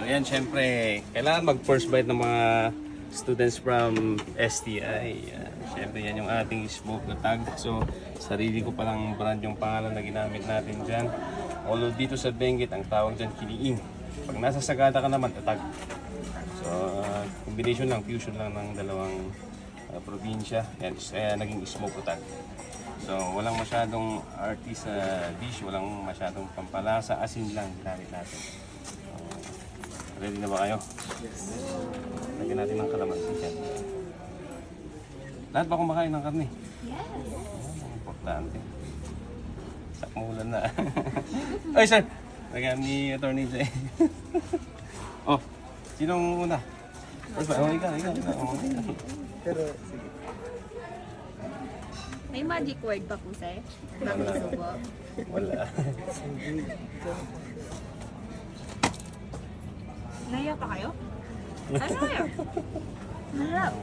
So yan, syempre, kailangan mag-first bite ng mga students from STI. Syempre, yan yung ating smoke na tag. So, sarili ko palang brand yung pangalan na ginamit natin dyan. Although dito sa Benguet, ang tawag dyan kiniing. Pag nasa Sagada ka naman, tatag. So, combination lang, fusion lang ng dalawang probinsya. Yan, naging smoke tag. So, walang masyadong arty sa dish, walang masyadong pampalasa, asin lang ginamit natin. Ready na ba kayo? Yes. Lagyan natin ng kalamansi dyan. Lahat ba kumakain ng karne? Yes. Importante. Sakmulan na. Ay, sir! Lagyan ni Attorney Jay. Oh, sinong una? First ba? Oh, ikaw. Pero, sige. May magic word pa po, sir? Bago Wala. subo. Wala. Naya pa kayo? Ano kayo? Malap.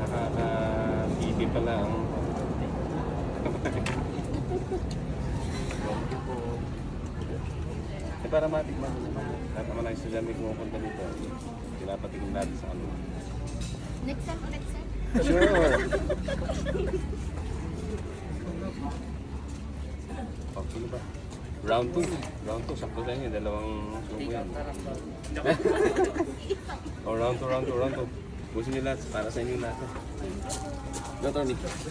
Nakaka-TV pala ang... para matikman mo naman. Lahat naman ang estudyante kumupunta dito. Pinapatingin natin sa ano. Next time ulit, sir. Sure! Okay ba? Round 2. Round 2. Sakto sa inyo. Dalawang subo yan. Oh, round 2. Busin nyo lahat. Para sa inyo lahat. Go, Tony.